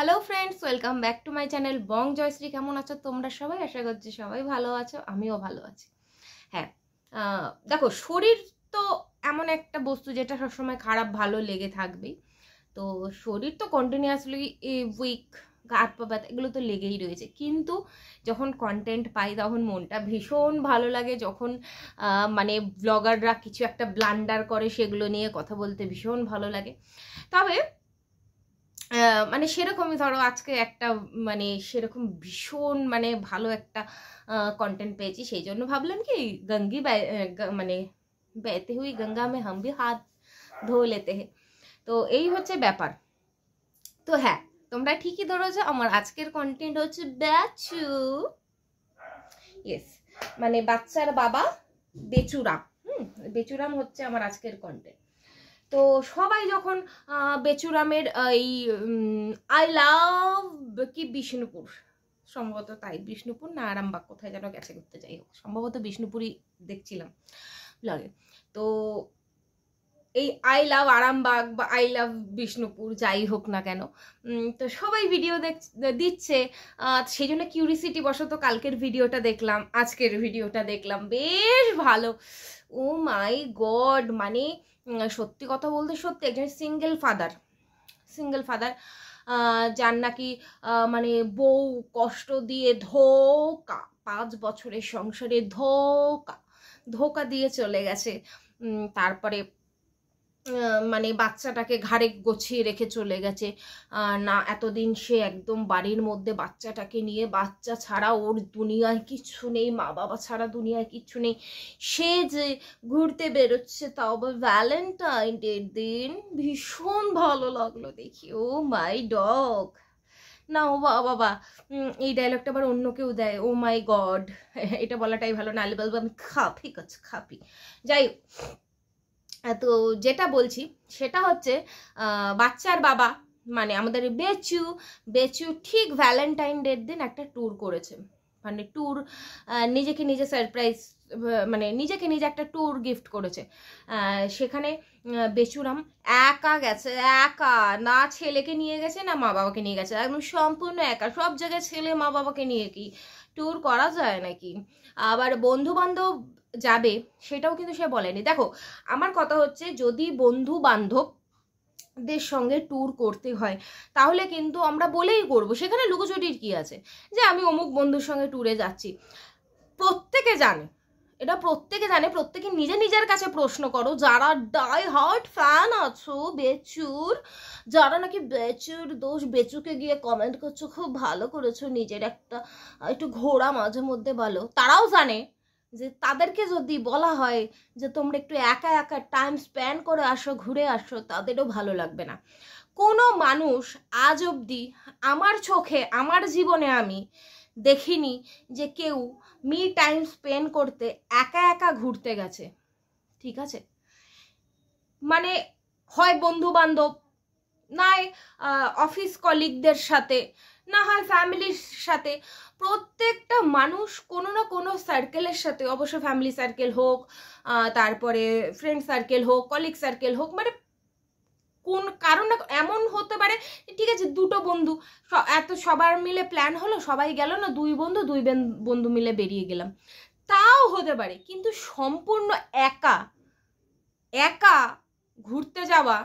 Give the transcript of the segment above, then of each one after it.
Hello friends, welcome back to my channel bong Joyshree. কেমন আছো তোমরা সবাই? আশা করছি সবাই ভালো আছো, আমিও ভালো আছি। হ্যাঁ, দেখো, শরীর তো এমন একটা বস্তু যেটা সবসময় খারাপ ভালো লেগে থাকবেই। তো শরীর তো কন্টিনিউয়াসলি উইক, হাত পা ব্যথা এগুলো তো লেগেই রয়েছে, কিন্তু যখন কন্টেন্ট পাই তখন মনটা ভীষণ ভালো লাগে। যখন মানে ব্লগাররা কিছু একটা ব্লান্ডার করে সেগুলো নিয়ে কথা বলতে ভীষণ ভালো লাগে। তবে মানে সেরকমই ধরো আজকে একটা মানে সেরকম ভীষণ মানে ভালো একটা কন্টেন্ট পেয়েছি, সেই জন্য ভাবলাম কি মানে বেতে হুই গঙ্গা মে হাম ভি হাত ধো লেতে হে। তো এই হচ্ছে ব্যাপার। তো হ্যাঁ, তোমরা ঠিকই ধরেছো, আমার আজকের কন্টেন্ট হচ্ছে বেচু। ইয়েস, মানে বাচ্চার বাবা বেচুরাম। বেচুরাম হচ্ছে আমার আজকের কন্টেন্ট। তো সবাই যখন বেচুরামের এই আই লাভ কি বিষ্ণুপুর, সম্ভবত তাই, বিষ্ণুপুর না আরামবাগ কোথায় যেন গেছে ঘুরতে, যাই হোক সম্ভবত বিষ্ণুপুরই দেখছিলাম ব্লগে। তো এই আই লাভ আরামবাগ বা আই লাভ বিষ্ণুপুর যাই হোক না কেন, তো সবাই ভিডিও দিচ্ছে, সেই জন্য কিউরিসিটি বশত কালকের ভিডিওটা দেখলাম, আজকের ভিডিওটা দেখলাম, বেশ ভালো। ও মাই গড, মানে সত্যি কথা বলতে সত্যি একজন সিঙ্গেল ফাদার যার নাকি মানে বউ কষ্ট দিয়ে ধোকা, 5 বছরের সংসারে ধোকা দিয়ে চলে গেছে। তারপরে মানে বাচ্চাটাকে ঘাড়ে গছিয়ে রেখে চলে গেছে। না, এতদিন সে একদম বাড়ির মধ্যে বাচ্চাটাকে নিয়ে, বাচ্চা ছাড়া ওর দুনিয়ায় কিচ্ছু নেই, মা বাবা ছাড়া দুনিয়ায় কিচ্ছু নেই, সে যে ঘুরতে বেরোচ্ছে, তাও আবার ভ্যালেন্টাইন ডের দিন। ভীষণ ভালো লাগলো দেখি। ও মাই ডগ না, ও বাবা, এই ডায়লগটা আবার অন্য কেউ দেয়, ও মাই গড। এটা বলাটাই ভালো, নাহলে বলবো আমি খাপি। যাই হোক, তো যেটা বলছি সেটা হচ্ছে বাচ্চার বাবা মানে আমাদের বেচু ঠিক ভ্যালেন্টাইন ডের দিন একটা ট্যুর করেছে। মানে ট্যুর, নিজেকে নিজে সারপ্রাইজ, মানে নিজেকে নিজে একটা ট্যুর গিফট করেছে। সেখানে বেচুরাম একা গেছে, একা, না ছেলেকে নিয়ে গেছে না মা বাবাকে নিয়ে গেছে, একদম সম্পূর্ণ একা। সব জায়গায় ছেলে মা বাবাকে নিয়ে কি ট্যুর করা যায় নাকি? আবার বন্ধু বান্ধব যাবে সেটাও কিন্তু সে বলেনি। দেখো, আমার কথা হচ্ছে, যদি বন্ধু বান্ধবদের সঙ্গে ট্যুর করতে হয় তাহলে কিন্তু আমরা বলেই করবো, সেখানে লুকোচুরির কি আছে যে আমি অমুক বন্ধুর সঙ্গে ট্যুরে যাচ্ছি। প্রত্যেকে জানে, এটা প্রত্যেকে জানে। প্রত্যেকে নিজের কাছে প্রশ্ন করো, যারা ডাই হার্ট ফ্যান আছো বেচুর, যারা নাকি বেচুর দোষ, বেচুকে গিয়ে কমেন্ট করছো খুব ভালো করেছো, নিজের একটা একটু ঘোরা মাঝে মধ্যে বলো, তারাও জানে যে তাদেরকে যদি বলা হয় যে তোমরা একটু একা একা টাইম স্পেন্ড করে আসো, ঘুরে আসো, তাদেরও ভালো লাগবে না। কোনো মানুষ আজ অবধি আমার চোখে, আমার জীবনে আমি দেখিনি যে কেউ মি টাইম স্পেন্ড করতে একা একা ঘুরতে গেছে। ঠিক আছে, মানে হয় বন্ধু বান্ধব, নাই অফিস কলিগদের সাথে, না হয় ফ্যামিলির সাথে। প্রত্যেকটা মানুষ কোনো না কোনো সার্কেলের সাথে, অবশ্য ফ্যামিলি সার্কেল হোক, তারপরে ফ্রেন্ড সার্কেল হোক, কলিগ সার্কেল হোক, মানে কোন কারণ না এমন হতে পারে, ঠিক আছে দুটো বন্ধু এত সবার মিলে প্ল্যান হলো, সবাই গেল না, দুই বন্ধু মিলে বেরিয়ে গেলাম, তাও হতে পারে। কিন্তু সম্পূর্ণ একা ঘুরতে যাওয়া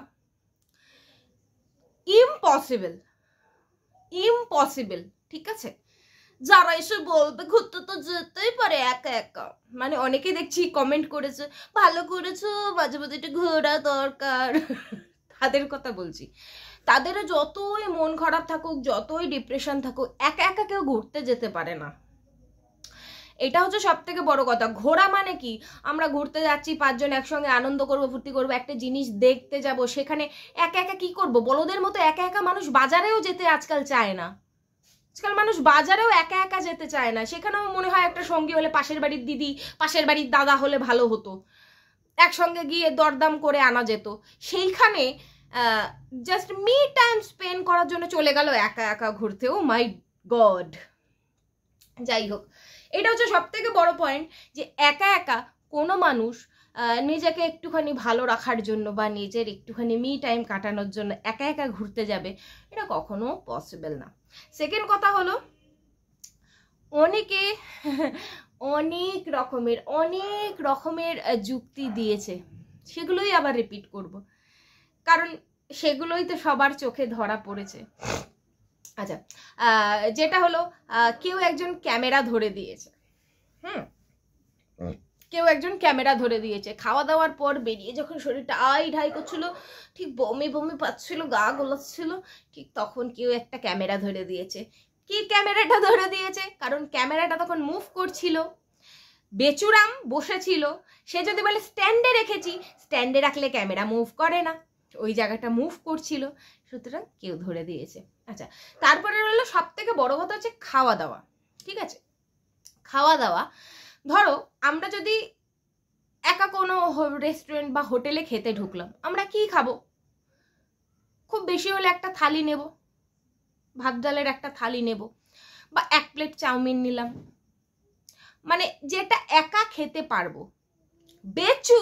ইম্পসিবল। ঠিক আছে, যারা এসে বলবে ঘুরতে তো যেতেই পারে একা একা, মানে অনেকে দেখছি কমেন্ট করেছে ভালো করেছো, মাঝে মাঝে একটু ঘোরা দরকার। তাদের কথা বলছি, তাদেরও যতই মন খারাপ থাকুক, যতই ডিপ্রেশন থাকুক, একা একা কেউ ঘুরতে যেতে পারে না। এটা হচ্ছে সব থেকে বড় কথা। ঘোরা মানে কি, আমরা ঘুরতে যাচ্ছি 5 জন একসঙ্গে আনন্দ করবো, ফুর্তি করবো, একটা জিনিস দেখতে যাব, সেখানে একা একা কি করব? বলদের মতো একা একা মানুষ বাজারেও যেতে আজকাল চায় না। আজকাল মানুষ বাজারেও একা একা যেতে চায় না, সেখানেও মনে হয় একটা সঙ্গী হলে, পাশের বাড়ির দিদি, পাশের বাড়ির দাদা হলে ভালো হতো, একসঙ্গে গিয়ে দরদাম করে আনা যেত। সেইখানে জাস্ট মি টাইম স্পেন্ড করার জন্য চলে গেল একা একা ঘুরতে। ও মাই গড। যাই হোক, এটা হচ্ছে সব থেকে বড় পয়েন্ট, যে একা একা কোনো মানুষ নিজেকে একটুখানি ভালো রাখার জন্য বা নিজের একটুখানি মি টাইম কাটানোর জন্য একা একা ঘুরতে যাবে, এটা কখনো পসিবল না। সেকেন্ড কথা হলো, অনেকে অনেক রকমের যুক্তি দিয়েছে, সেগুলোই আবার রিপিট করব, কারণ সেগুলোই তো সবার চোখে ধরা পড়েছে। আচ্ছা, যেটা হলো কেউ একজন ক্যামেরা ধরে দিয়েছে, কেউ একজন ক্যামেরা ধরে দিয়েছে, খাওয়া দাওয়ার পর বেরিয়ে যখন শরীরটা ঢাই করছিল, ঠিক বমি বমি পাচ্ছিল, গা গোলাচ্ছিল, ঠিক তখন কেউ একটা ক্যামেরা ধরে দিয়েছে। কি ক্যামেরাটা ধরে দিয়েছে? কারণ ক্যামেরাটা তখন মুভ করছিল, বেচুরাম বসেছিল, সে যদি বলে স্ট্যান্ডে রেখেছি, স্ট্যান্ডে রাখলে ক্যামেরা মুভ করে না, ওই জায়গাটা মুভ করছিল, সুতরাং কেউ ধরে দিয়েছে। আচ্ছা, তারপরে রইলো সব থেকে বড় কথা হচ্ছে খাওয়া দাওয়া। ঠিক আছে, খাওয়া দাওয়া, ধরো আমরা যদি একা কোনো রেস্টুরেন্ট বা হোটেলে খেতে ঢুকলাম, আমরা কি খাবো? খুব বেশি হলে একটা থালি নেব, ভাত ডালের একটা থালি নেব, বা 1 প্লেট চাউমিন নিলাম, মানে যেটা একা খেতে পারবো। বেচু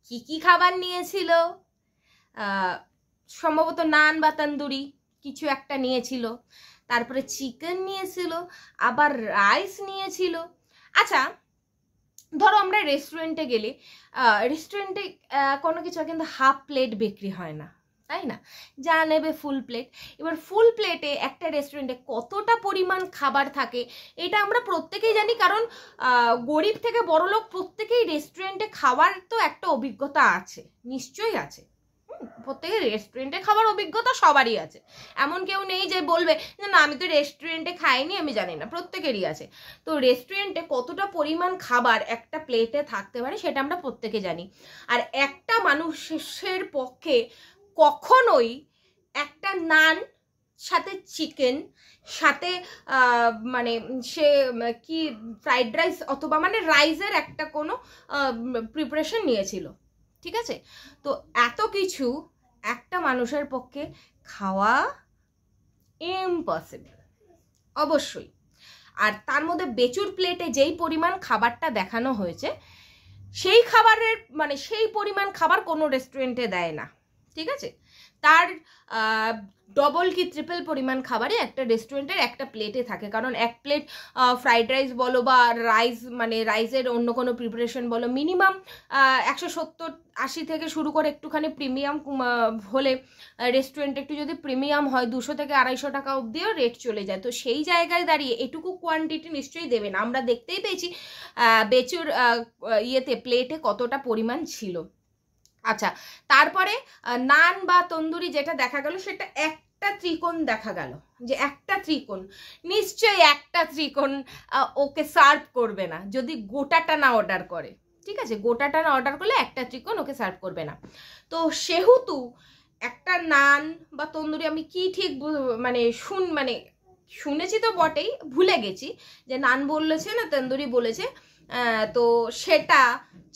কি কি খাবার নিয়েছিল? সম্ভবত নান বা তন্দুরি কিছু একটা নিয়েছিল, তারপরে চিকেন নিয়েছিল, আবার রাইস নিয়েছিল। আচ্ছা, ধরো আমরা রেস্টুরেন্টে গেলে, রেস্টুরেন্টে কোনো কিছু কিন্তু হাফ প্লেট বিক্রি হয় না, তাই না? যা নেবে ফুল প্লেট। এবার ফুল প্লেটে একটা রেস্টুরেন্টে কতটা পরিমাণ খাবার থাকে এটা আমরা প্রত্যেকেই জানি, কারণ গরিব থেকে বড়লোক প্রত্যেকেই রেস্টুরেন্টে খাওয়ার তো একটা অভিজ্ঞতা আছে, নিশ্চয়ই আছে। প্রত্যেকের রেস্টুরেন্টে খাবার অভিজ্ঞতা সবারই আছে, এমন কেউ নেই যে বলবে যে না আমি তো রেস্টুরেন্টে খাইনি আমি জানি না, প্রত্যেকেরই আছে। তো রেস্টুরেন্টে কতটা পরিমাণ খাবার একটা প্লেটে থাকতে পারে সেটা আমরা প্রত্যেকে জানি। আর একটা মানুষের পক্ষে কখনোই একটা নান সাথে চিকেন সাথে মানে সে কি ফ্রাইড রাইস অথবা মানে রাইসের একটা কোনো প্রিপারেশন নিয়েছিল, ঠিক আছে? তো এত কিছু একটা মানুষের পক্ষে খাওয়া ইম্পসিবল অবশ্যই। আর তার মধ্যে বেচুর প্লেটে যেই পরিমাণ খাবারটা দেখানো হয়েছে, সেই খাবারের মানে সেই পরিমাণ খাবার কোনো রেস্টুরেন্টে দেয় না, ঠিক আছে? তার ডবল কি ট্রিপল পরিমাণ খাবারই একটা রেস্টুরেন্টের একটা প্লেটে থাকে, কারণ 1 প্লেট ফ্রাইড রাইস বলো বা রাইস মানে রাইসের অন্য কোনো প্রিপারেশন বলো, মিনিমাম 170-80 থেকে শুরু করে একটুখানি প্রিমিয়াম হলে রেস্টুরেন্ট একটু যদি প্রিমিয়াম হয় 200 থেকে 250 টাকা অবধিও রেট চলে যায়। তো সেই জায়গায় দাঁড়িয়ে এটুকু কোয়ান্টিটি নিশ্চয়ই দেবে না। আমরা দেখতেই পেয়েছি বেচুর ইয়েতে প্লেটে কতটা পরিমাণ ছিল। আচ্ছা, তারপরে নান বা তন্দুরি যেটা দেখা গেল সেটা একটা ত্রিকোণ দেখা গেল, যে একটা ত্রিকোণ, নিশ্চয়ই একটা ত্রিকোণ ওকে সার্ভ করবে না যদি গোটাটা না অর্ডার করে, ঠিক আছে? গোটাটা না অর্ডার করলে একটা ত্রিকোণ ওকে সার্ভ করবে না। তো সেহেতু একটা নান বা তন্দুরি, আমি কি ঠিক মানে শুনেছি তো বটেই, ভুলে গেছি যে নান বলেছে না তন্দুরি বলেছে, তো সেটা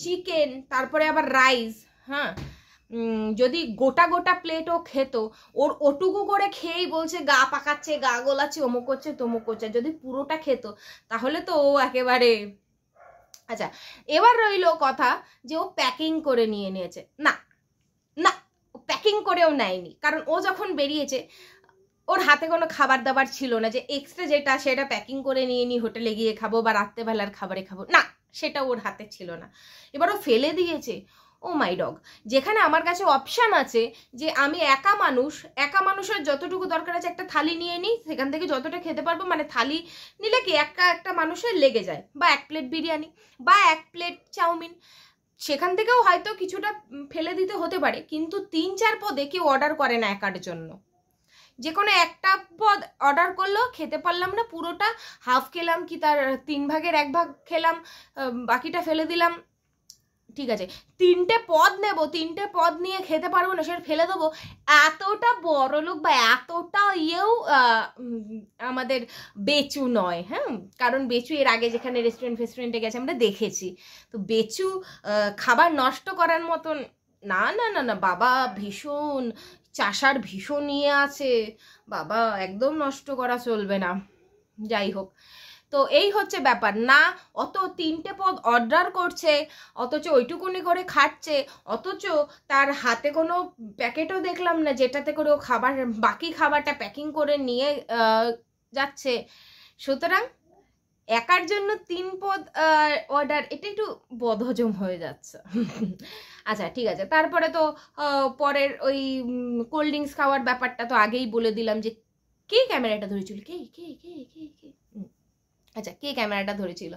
চিকেন তারপরে আবার রাইস, হ্যাঁ, যদি গোটা গোটা প্লেটও খেত, ওর ওটুকু করে খেয়েই বলছে গা পাকাচ্ছে, গা গোলাচ্ছে, অমুক করছে তমুক করছে, যদি পুরোটা খেত তাহলে তো ও একেবারে। আচ্ছা, এবার রইল কথা যে ও প্যাকিং করে নিয়েছে। না না, ও প্যাকিং করেও নেয়নি, কারণ ও যখন বেরিয়েছে ওর হাতে কোনো খাবার দাবার ছিল না যে এক্সট্রা যেটা সেটা প্যাকিং করে নিয়ে নি হোটেলে গিয়ে খাবো বা রাত্রেবেলার খাবারে খাবো, না, সেটা ওর হাতে ছিল না। এবার ও ফেলে দিয়েছে। ও মাই ডগ, যেখানে আমার কাছে অপশান আছে যে আমি একা মানুষের যতটুকু দরকার আছে একটা থালি নিয়ে নিই, সেখান থেকে যতটা খেতে পারবো, মানে থালি নিলে কি একটা মানুষের লেগে যায়, বা 1 প্লেট বিরিয়ানি বা 1 প্লেট চাউমিন, সেখান থেকেও হয়তো কিছুটা ফেলে দিতে হতে পারে, কিন্তু 3-4 পদে কেউ অর্ডার করে না একার জন্য। যে কোনো একটা পদ অর্ডার করলো, খেতে পারলাম না, পুরোটা হাফ খেলাম কি তার 3 ভাগের 1 ভাগ খেলাম, বাকিটা ফেলে দিলাম, ঠিক আছে? 3টে পদ নেব, 3টে পদ নিয়ে খেতে পারবো না, সেটা ফেলে দেবো, এতটা বড় লোক বা এতটা ইয়েও আমাদের বেচু নয়। হ্যাঁ, কারণ বেচু এর আগে যেখানে রেস্টুরেন্টে গেছে আমরা দেখেছি, তো বেচু খাবার নষ্ট করার মতন না না না না বাবা, ভীষণ চাষার ভীষণ নিয়ে আছে বাবা, একদম নষ্ট করা চলবে না। যাই হোক, তো এই হচ্ছে ব্যাপার না, অত 3টে পদ অর্ডার করছে, অথচ ওইটুকুনি করে খাচ্ছে, অথচ তার হাতে কোনো প্যাকেটও দেখলাম না যেটাতে করে ও খাবার বাকি খাবারটা প্যাকিং করে নিয়ে যাচ্ছে। সুতরাং একার জন্য 3 পদ অর্ডার, এটা একটু বদহজম হয়ে যাচ্ছে। আচ্ছা ঠিক আছে, তারপরে তো পরের ওই কোল্ড ড্রিঙ্কস খাওয়ার ব্যাপারটা তো আগেই বলে দিলাম যে কে ক্যামেরাটা ধরেছিল, কে কে কে কে কে আচ্ছা কে ক্যামেরাটা ধরেছিল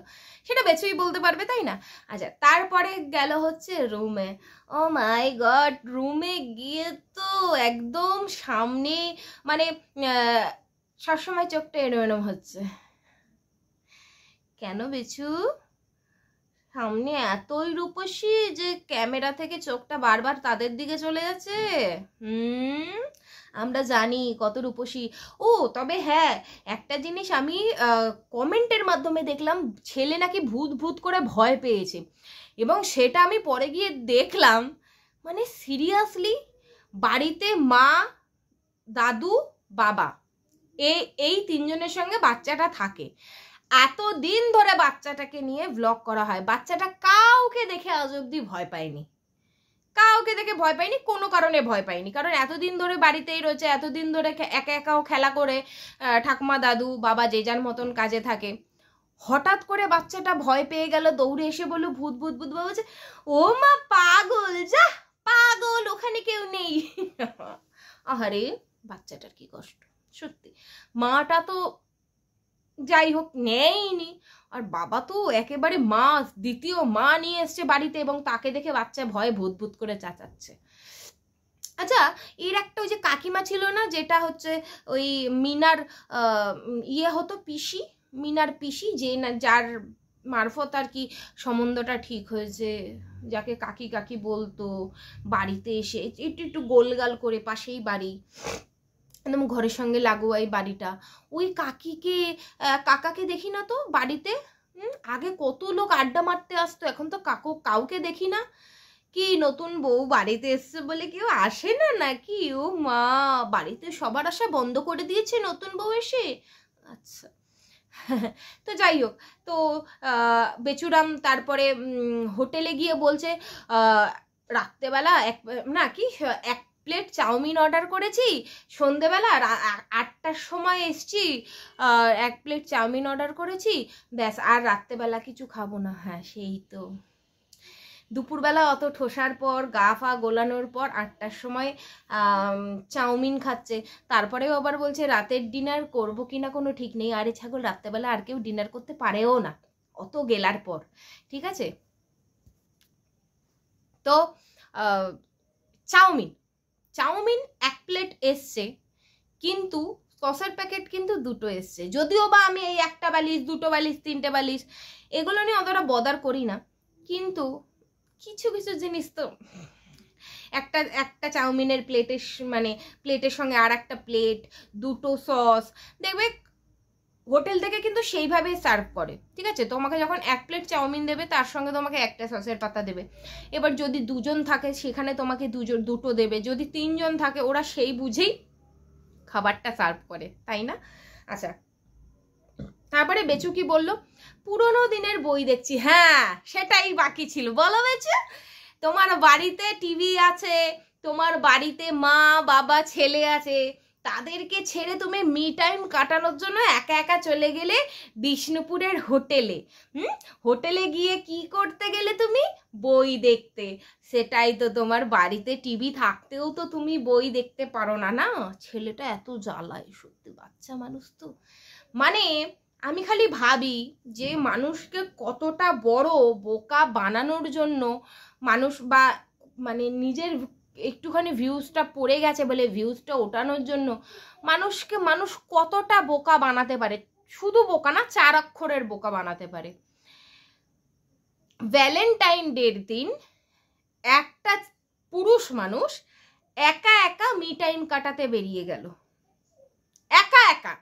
সেটা বেচুই বলতে পারবে, তাই না? আচ্ছা তারপরে গেল হচ্ছে রুমে। ও মাই গড, রুমে গিয়ে তো একদম সামনে মানে সবসময় চোখটা এরম এরম হচ্ছে। কেন বেচু, সামনে এতই রূপসী যে ক্যামেরা থেকে চোখটা বারবার তাদের দিকে চলে যাচ্ছে? আমরা জানি কত রূপসী। ও তবে হ্যাঁ, একটা জিনিস আমি কমেন্টের মাধ্যমে দেখলাম, ছেলে নাকি ভূত ভূত করে ভয় পেয়েছে, এবং সেটা আমি পরে গিয়ে দেখলাম মানে সিরিয়াসলি বাড়িতে মা, দাদু, বাবা এই 3জনের সঙ্গে বাচ্চাটা থাকে। এতদিন ধরে বাচ্চাটাকে নিয়ে ব্লগ করা হয়, বাচ্চাটা কাউকে দেখে আজ অব্দি ভয় পায়নি, কাউকে দেখে ভয় পায়নি, কোনো কারণে ভয় পায়নি, কারণ এতদিন ধরে বাড়িতেই রয়েছে, এতদিন ধরে একা একাও খেলা করে, ঠাকুমা দাদু বাবা যে যার মতন কাজে থাকে। হঠাৎ করে বাচ্চাটা ভয় পেয়ে গেল, দৌড়ে এসে বললো ভূত ভূত ভূত, বাবা বলছে ও মা পাগল, যা পাগল, ওখানে কেউ নেই। আহারে বাচ্চাটার কি কষ্ট সত্যি। মাটা তো যাই হোক নেয়নি, আর বাবা তো একেবারে মা, দ্বিতীয় মা নিয়ে এসছে বাড়িতে, এবং তাকে দেখে বাচ্চা ভয়ে ভূত ভূত করে চাচাচ্ছে। আচ্ছা এর একটা ওই যে কাকিমা ছিল না, যেটা হচ্ছে ওই মিনার ইয়ে হতো, পিসি, মিনার পিসি, যে না যার মারফত আর কি সম্বন্ধটা ঠিক হয়েছে, যাকে কাকি কাকি বলতো, বাড়িতে এসে একটু একটু গোলগাল করে, পাশেই বাড়ি, একদম ঘরের সঙ্গে লাগোয়া এই বাড়িটা, ওই কাকাকে দেখি না তো বাড়িতে। আগে কত লোক আড্ডা মারতে আসতো, এখন তো কাউকে দেখি না। কি নতুন বউ বাড়িতে এসছে বলে কেউ আসে না নাকি? ও মা, বাড়িতে সবার আসা বন্ধ করে দিয়েছে নতুন বউ এসে? আচ্ছা তো যাই হোক, তো বেচুরাম তারপরে হোটেলে গিয়ে বলছে রাত্রেবেলা এক প্লেট চাউমিন অর্ডার করেছি, সন্ধেবেলা 8টার সময় এসছি, 1 প্লেট চাউমিন অর্ডার করেছি, ব্যাস, আর রাত্রেবেলা কিছু খাবো না। হ্যাঁ সেই তো, দুপুরবেলা অত ঠোসার পর, গা ফা গোলানোর পর 8টার সময় চাউমিন খাচ্ছে, তারপরেও আবার বলছে রাতের ডিনার করবো কিনা কোনো ঠিক নেই। আরে ছাগল, রাত্রেবেলা আর কেউ ডিনার করতে পারেও না অত গেলার পর, ঠিক আছে? তো চাউমিন 1 প্লেট এসছে, কিন্তু সসের প্যাকেট কিন্তু 2টো এসছে। যদিও বা আমি এই 1টা বালিশ, 2টো বালিশ, 3টে বালিশ এগুলো নিয়ে অতটা বদার করি না, কিন্তু কিছু কিছু জিনিস তো, একটা চাউমিনের প্লেটের সঙ্গে আর একটা প্লেট, 2টো সস, দেখবে হোটেল থেকে কিন্তু সেইভাবেই সার্ভ করে, ঠিক আছে? তোমাকে যখন 1 প্লেট চাউমিন দেবে, তার সঙ্গে তোমাকে 1টা সসের পাতা দেবে। এবার যদি 2জন থাকে সেখানে তোমাকে 2টো দেবে, যদি 3জন থাকে ওরা সেই বুঝেই খাবারটা সার্ভ করে, তাই না? আচ্ছা তারপরে বেচু কি বললো, পুরোনো দিনের বই দেখছি। হ্যাঁ সেটাই বাকি ছিল, বলো বেচু, তোমার বাড়িতে টিভি আছে, তোমার বাড়িতে মা বাবা ছেলে আছে, তাদেরকে ছেড়ে তুমি মি টাইম কাটানোর জন্য একা একা চলে গেলে বিষ্ণুপুরের হোটেলে। হোটেলে গিয়ে কি করতে গেলে তুমি? বই দেখতে। সেটাই তো, তোমার বাড়িতে টিভি থাকতেও তো তুমি বই দেখতে পারো না। না, ছেলেটা এত জ্বালায় সত্যি, বাচ্চা মানুষ তো। মানে আমি খালি ভাবি যে মানুষকে কতটা বড় বোকা বানানোর জন্য মানুষ, বা মানে নিজের একটুখানি ভিউজটা পড়ে গেছে বলে ভিউজটা ওঠানোর জন্য মানুষ কতটা বোকা বানাতে পারে। শুধু বোকা না, 4 অক্ষরের বোকা বানাতে পারে। ভ্যালেন্টাইন ডের দিন একটা পুরুষ মানুষ একা একা মি টাইম কাটাতে বেরিয়ে গেল, একা একা।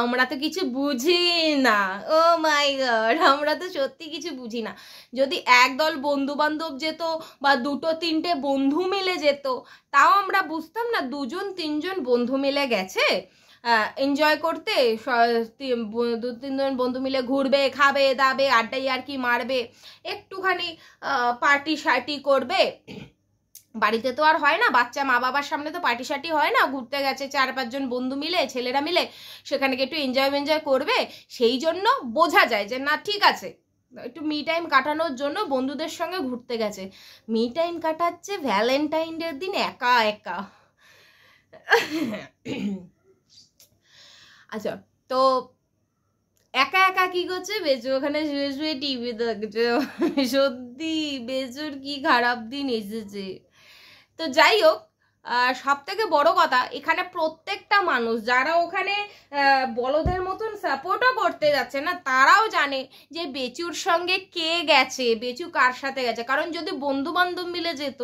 আমরা তো কিছু বুঝি না, ও মাই গড, আমরা তো সত্যি কিছু বুঝি না। যদি একদল বন্ধু বান্ধব যেত, বা 2-3টে বন্ধু মিলে যেত, তাও আমরা বুঝতাম না 2-3জন বন্ধু মিলে গেছে, এনজয় করতে, 2-3 জন বন্ধু মিলে ঘুরবে, খাবে দাবে, আড্ডাই আর কি মারবে, একটুখানি পার্টি শার্টি করবে। বাড়িতে তো আর হয় না, বাচ্চা মা বাবার সামনে তো পার্টি শার্টি হয় না, ঘুরতে গেছে 4-5 জন বন্ধু মিলে, ছেলেরা মিলে, সেখানে একটু এনজয় করবে, সেই জন্য বোঝা যায় যে না ঠিক আছে একটু মি টাইম কাটানোর জন্য বন্ধুদের সঙ্গে ঘুরতে গেছে। মি টাইম কাটাচ্ছে ভ্যালেন্টাইন ডের দিন একা একা। আচ্ছা, তো একা একা কি করছে বেচু? ওখানে শুয়ে শুয়ে টিভি দেখছে। সত্যি বেচুর কি খারাপ দিন এসেছে। তো যাই হোক, সব থেকে বড় কথা, এখানে প্রত্যেকটা মানুষ যারা ওখানে বলদের মতন সাপোর্টও করতে যাচ্ছে না, তারাও জানে যে বেচুর সঙ্গে কে গেছে, বেচু কার সাথে গেছে। কারণ যদি বন্ধু বান্ধব মিলে যেত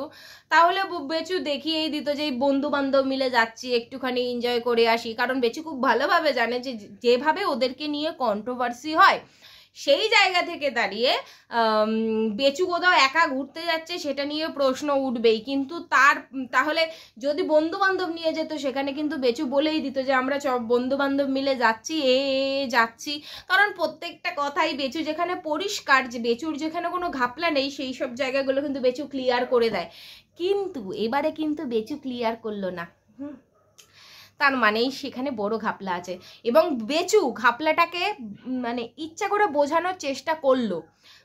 তাহলে বেচু দেখিয়েই দিত যে এই বন্ধু বান্ধব মিলে যাচ্ছি, একটুখানি এনজয় করে আসি। কারণ বেচু খুব ভালোভাবে জানে যে যেভাবে ওদেরকে নিয়ে কন্ট্রোভার্সি হয়, সেই জায়গা থেকে দাঁড়িয়ে বেচু কোথাও একা ঘুরতে যাচ্ছে সেটা নিয়ে প্রশ্ন উঠবেই। কিন্তু তাহলে যদি বন্ধু বান্ধব নিয়ে যেত সেখানে কিন্তু বেচু বলেই দিত যে আমরা বন্ধু বান্ধব মিলে যাচ্ছি, যাচ্ছি। কারণ প্রত্যেকটা কথাই বেচু যেখানে পরিষ্কার, যে বেচুর যেখানে কোনো ঘাপলা নেই, সেই সব জায়গাগুলো কিন্তু বেচু ক্লিয়ার করে দেয়। কিন্তু এবারে কিন্তু বেচু ক্লিয়ার করলো না, তার মানেই সেখানে বড় ঘাপলা আছে। এবং বেচু ঘাপলাটাকে মানে ইচ্ছা করে বোঝানোর চেষ্টা করলো।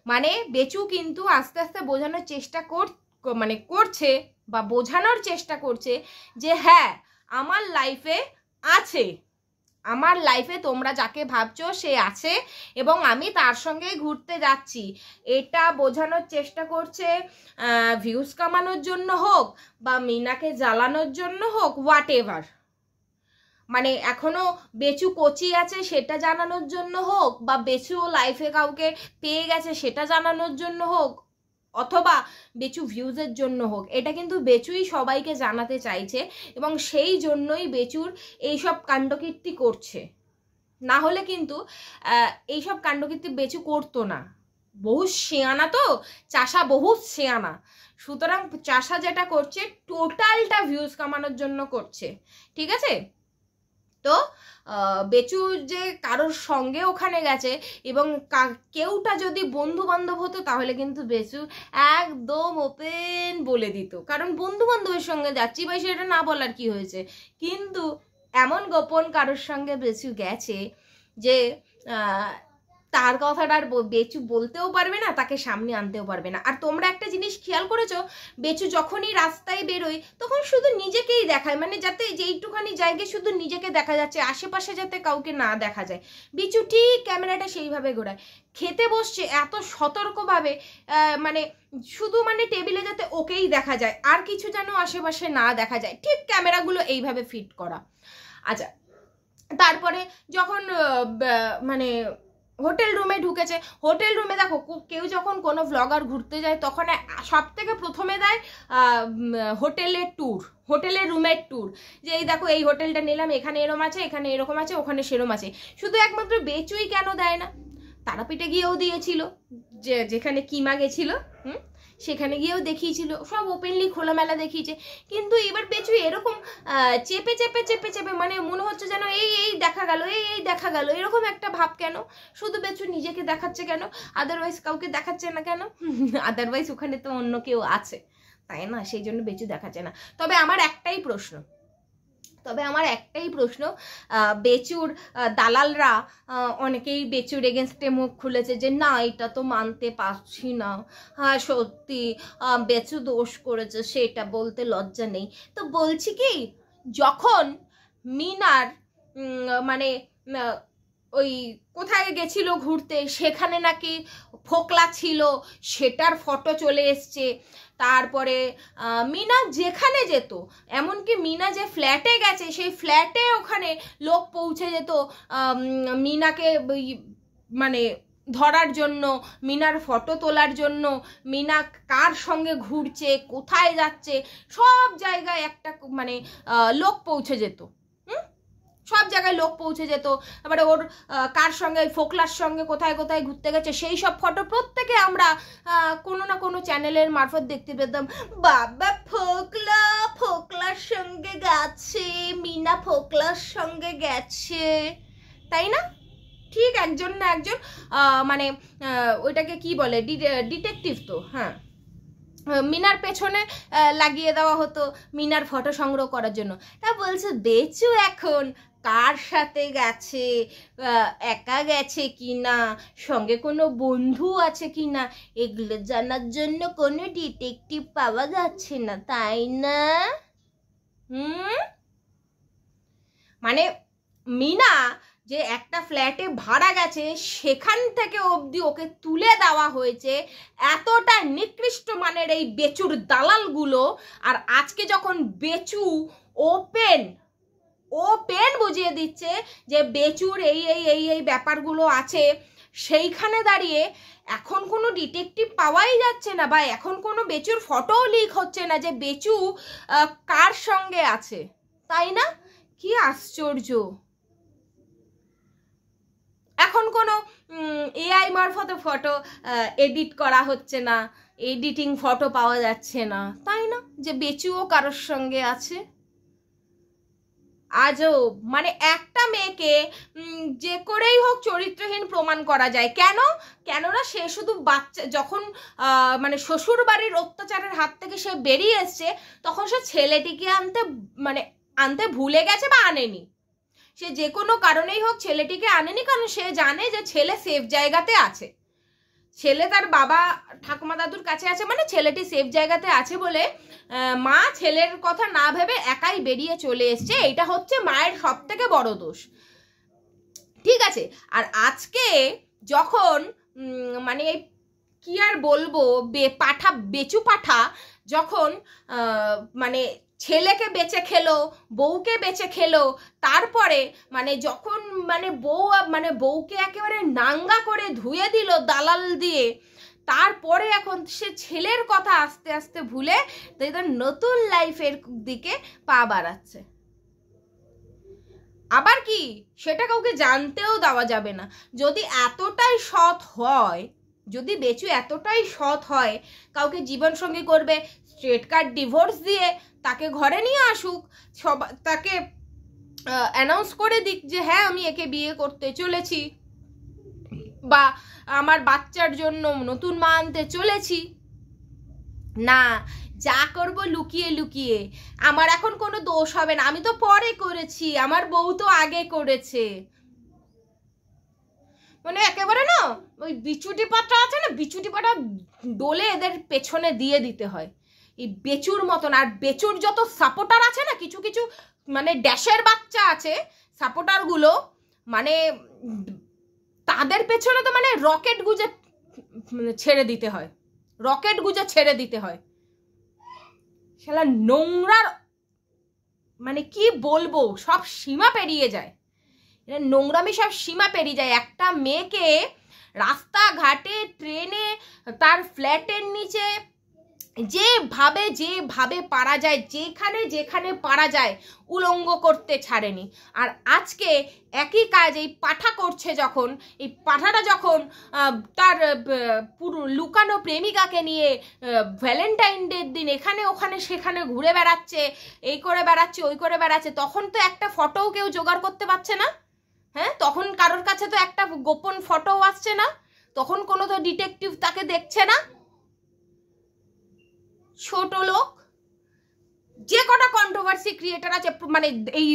মানে বেচু কিন্তু আস্তে আস্তে বোঝানোর চেষ্টা করছে বা বোঝানোর চেষ্টা করছে যে হ্যাঁ আমার লাইফে আছে, আমার লাইফে তোমরা যাকে ভাবছো সে আছে এবং আমি তার সঙ্গেই ঘুরতে যাচ্ছি। এটা বোঝানোর চেষ্টা করছে, ভিউজ কামানোর জন্য হোক বা মিনাকে জ্বালানোর জন্য হোক, হোয়াট এভার। মানে এখনো বেচু কোচি আছে সেটা জানানোর জন্য হোক, বা বেচু লাইফে কাউকে পেয়ে গেছে সেটা জানানোর জন্য হোক, অথবা বেচু ভিউজের জন্য হোক, এটা কিন্তু বেচুই সবাইকে জানাতে চাইছে। এবং সেই জন্যই বেচুর এইসব কাণ্ডকীর্তি করছে। না হলে কিন্তু এইসব কাণ্ডকীর্তি বেচু করতো না। বহু শেয়ানা তো চাষা, বহু শেয়ানা। সুতরাং চাষা যেটা করছে টোটালটা ভিউজ কামানোর জন্য করছে, ঠিক আছে? তো বেচু যে কারোর সঙ্গে ওখানে গেছে এবং কেউটা যদি বন্ধু বান্ধব হতো তাহলে কিন্তু বেচু একদম ওপেন বলে দিত, কারণ বন্ধু বান্ধবের সঙ্গে যাচ্ছি ভাই, সেটা না বলার কি হয়েছে। কিন্তু এমন গোপন কারোর সঙ্গে বেচু গেছে যে তার কথাটা আর বেচু বলতেও পারবে না, তাকে সামনে আনতেও পারবে না। আর তোমরা একটা জিনিস খেয়াল করেছো, বেচু যখনই রাস্তায় বেরোয় তখন শুধু নিজেকেই দেখায়, মানে যাতে যেইটুখানি জায়গায় শুধু নিজেকে দেখা যাচ্ছে, আশেপাশে যাতে কাউকে না দেখা যায়। বেচু ঠিক ক্যামেরাটা সেইভাবে ঘোরায়। খেতে বসছে এত সতর্কভাবে, মানে শুধু মানে টেবিলে যাতে ওকেই দেখা যায়, আর কিছু যেন আশেপাশে না দেখা যায়, ঠিক ক্যামেরাগুলো এইভাবে ফিট করা। আচ্ছা, তারপরে যখন মানে হোটেল রুমে ঢুকেছে, হোটেল রুমে দেখো কেউ যখন কোনো ভ্লগার ঘুরতে যায় তখন সব থেকে প্রথমে দেয় হোটেলের ট্যুর, হোটেলের রুমের ট্যুর, যে এই দেখো এই হোটেলটা নিলাম, এখানে এরম আছে, এখানে এরকম আছে, ওখানে সেরম আছে। শুধু একমাত্র বেচুই কেন দেয় না? তারাপীঠে গিয়েও দিয়েছিল, যেখানে কিমা গেছিল, সেখানে গিয়েও দেখিয়েছিল, সব ওপেনলি খোলামেলা দেখিয়েছে। কিন্তু এবার বেচু এরকম চেপে চেপে চেপে চেপে, মানে মনে হচ্ছে যেন এই দেখা গেল, এই দেখা গেল, এরকম একটা ভাব কেন? শুধু বেচু নিজেকে দেখাচ্ছে কেন? আদারওয়াইজ কাউকে দেখাচ্ছে না কেন? আদারওয়াইজ ওখানে তো অন্য কেউ আছে, তাই না? সেই জন্য বেচু দেখাচ্ছে না। তবে আমার একটাই প্রশ্ন, বেচুর দালালরা অনেকেই বেচুর এগেনস্টে মুখ খুলেছে যে না এটা তো মানতে পারছি না, হ্যাঁ সত্যি বেচু দোষ করেছে, সেটা বলতে লজ্জা নেই। তো বলছি কি, যখন মিনার মানে ওই কোথায় গেছিল ঘুরতে, সেখানে নাকি ফোকলা ছিল, সেটার ফটো চলে এসছে। তারপরে মিনা যেখানে যেত, এমনকি মিনা যে ফ্ল্যাটে গেছে সেই ফ্ল্যাটে ওখানে লোক পৌঁছে যেত মিনাকে মানে ধরার জন্য, মিনার ফটো তোলার জন্য, মিনা কার সঙ্গে ঘুরছে, কোথায় যাচ্ছে, সব জায়গায় একটা মানে লোক পৌঁছে যেত। সব জায়গায় লোক পৌঁছে যেত। তারপরে ওর কার সঙ্গে, ফোকলার সঙ্গে কোথায় কোথায় ঘুরতে গেছে সেই সব ফটো প্রত্যেকে আমরা কোনো না কোনো চ্যানেলের মারফত দেখতে পেতাম। বাবা ফোকলা, ফোকলার সঙ্গে গেছে, মিনা ফোকলার সঙ্গে গেছে, তাই না? ঠিক একজন না একজন মানে ওইটাকে কি বলে, ডিটেকটিভ তো, হ্যাঁ, মিনার পেছনে লাগিয়ে দেওয়া হতো মিনার ফটো সংগ্রহ করার জন্য। তা বলছে বেচু এখন কার সাথে গেছে, একা গেছে কি না, সঙ্গে কোনো বন্ধু আছে কি না, এগুলো জানার জন্য কোনো ডিটেকটিভ পাওয়া যাচ্ছে না, তাই না? মানে মিনা যে একটা ফ্ল্যাটে ভাড়া গেছে সেখান থেকে অবধি ওকে তুলে দেওয়া হয়েছে এতটা নিকৃষ্ট মানের এই বেচুর দালালগুলো। আর আজকে যখন বেচু ওপেন বুঝিয়ে দিচ্ছে যে বেচুর এই এই এই এই ব্যাপারগুলো আছে, সেইখানে দাঁড়িয়ে এখন কোনো ডিটেকটিভ পাওয়াই যাচ্ছে না, বা এখন কোনো বেচুর ফটোও লিক হচ্ছে না যে বেচু কার সঙ্গে আছে, তাই না? কি আশ্চর্য! এখন কোনো এআই মারফতে ফটো এডিট করা হচ্ছে না, এডিটিং ফটো পাওয়া যাচ্ছে না, তাই না? যে বেচুও কারোর সঙ্গে আছে। আজও মানে একটা মেয়েকে যে করেই হোক চরিত্রহীন প্রমাণ করা যায়। কেননা সে শুধু বাচ্চা যখন মানে শ্বশুর বাড়ির অত্যাচারের হাত থেকে সে বেরিয়ে এসছে, তখন সে ছেলেটিকে আনতে ভুলে গেছে বা আনেনি। সে যে কোনো কারণেই হোক ছেলেটিকে আনেনি, কারণ সে জানে যে ছেলে সেফ জায়গাতে আছে, ছেলে তার বাবা ঠাকুমা দাদুর কাছে আছে, মানে ছেলেটি সেফ জায়গাতে আছে বলে মা ছেলের কথা না ভেবে একাই বেরিয়ে চলে এসছে। এটা হচ্ছে মায়ের সব থেকে বড় দোষ, ঠিক আছে? আর আজকে যখন মানে কি আর বলবো, বেচু পাঠা যখন মানে ছেলেকে বেঁচে খেলো, বউকে বেঁচে খেলো, তারপরে মানে যখন বউকে একেবারে নাঙ্গা করে ধুয়ে দিল দালাল দিয়ে, তারপরে এখন সে ছেলের কথা আস্তে আস্তে ভুলে তাদের নতুন লাইফের দিকে পা বাড়াচ্ছে। আবার কি সেটা কাউকে জানতেও দেওয়া যাবে না। যদি এতটাই সৎ হয়, যদি বেচু এতটাই সৎ হয়, কাউকে জীবনসঙ্গী করবে, স্ট্রেট কাট ডিভোর্স দিয়ে তাকে ঘরে নিয়ে আসুক, তাকে অ্যানাউন্স করে দিক যে হ্যাঁ আমি একে বিয়ে করতে চলেছি, বা আমার বাচ্চার জন্য নতুন মা আনতে চলেছি। না, যা করব লুকিয়ে লুকিয়ে, আমার এখন কোনো দোষ হবে না, আমি তো পরে করেছি, আমার বউ তো আগে করেছে। মানে একেবারে না ওই বিচুটি পাটা আছে না, বিচুটি পাটা ডোলে এদের পেছনে দিয়ে দিতে হয় এই বেচুর মতন। আর বেচুর যত সাপোর্টার আছে না, কিছু কিছু মানে ড্যাশের বাচ্চা আছে সাপোর্টারগুলো, মানে তাদের পেছনে তো মানে রকেট গুজে ছেড়ে দিতে হয়, রকেট গুজে ছেড়ে দিতে হয়। শালা নোংরার মানে কি বলবো, সব সীমা পেরিয়ে যায়, এটা নোংরামি সব সীমা পেরিয়ে যায়। একটা মেয়েকে রাস্তাঘাটে, ট্রেনে, তার ফ্ল্যাটের নিচে যেভাবে পারা যায়, যেখানে পারা যায় উলঙ্গ করতে ছাড়েনি। আর আজকে একই কাজ এই পাঠা করছে, যখন এই পাঠাটা যখন তার পুরো লুকানো প্রেমিকাকে নিয়ে ভ্যালেন্টাইন ডের দিন এখানে ওখানে সেখানে ঘুরে বেড়াচ্ছে, এই করে বেড়াচ্ছে ওই করে বেড়াচ্ছে, তখন তো একটা ফটোও কেউ জোগাড় করতে পারছে না। হ্যাঁ, তখন কারোর কাছে তো একটা গোপন ফটোও আসছে না, তখন কোনো তো ডিটেকটিভ তাকে দেখছে না। ছোট লোক যে কটা কন্ট্রোভার্সি ক্রিয়েটার আছে, মানে এই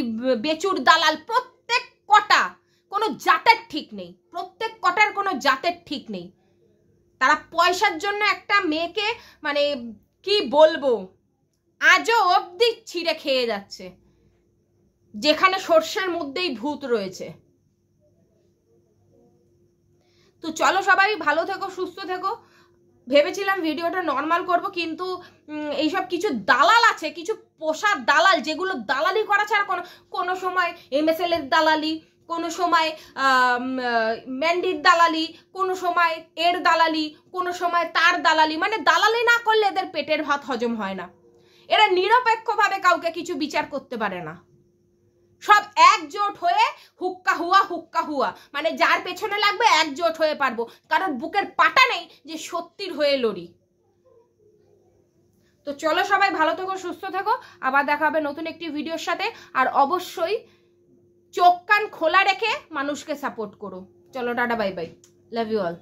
বেচুর দালাল প্রত্যেক কটা কোনো জাতের ঠিক নেই, প্রত্যেক কটার কোনো জাতের ঠিক নেই। তারা পয়সার জন্য একটা মেয়েকে মানে কি বলবো, আজও অবধি ছিঁড়ে খেয়ে যাচ্ছে, যেখানে সর্ষের মধ্যেই ভূত রয়েছে। তো চলো সবাই ভালো থেকো, সুস্থ থেকো। ভেবেছিলাম ভিডিওটা নর্মাল করব, কিন্তু এইসব কিছু দালাল আছে, কিছু পোষা দালাল, যেগুলো দালালি করা ছাড়া কোনো সময় MSL এর দালালি, কোনো সময় ম্যান্ডির দালালি, কোনো সময় এর দালালি, কোনো সময় তার দালালি, মানে দালালি না করলে এদের পেটের ভাত হজম হয় না। এরা নিরপেক্ষভাবে কাউকে কিছু বিচার করতে পারে না, সব একজোট হয়ে হুক্কা হুয়া, মানে যার পেছনে লাগবে একজোট হয়ে পারবো, কারণ বুকের পাটা নেই যে সত্যির হয়ে লড়ি। তো চলো সবাই ভালো থেকো, সুস্থ থেকো, আবার দেখা হবে নতুন একটি ভিডিওর সাথে। আর অবশ্যই চোখ কান খোলা রেখে মানুষকে সাপোর্ট করো। চলো tata, bye bye, love you all.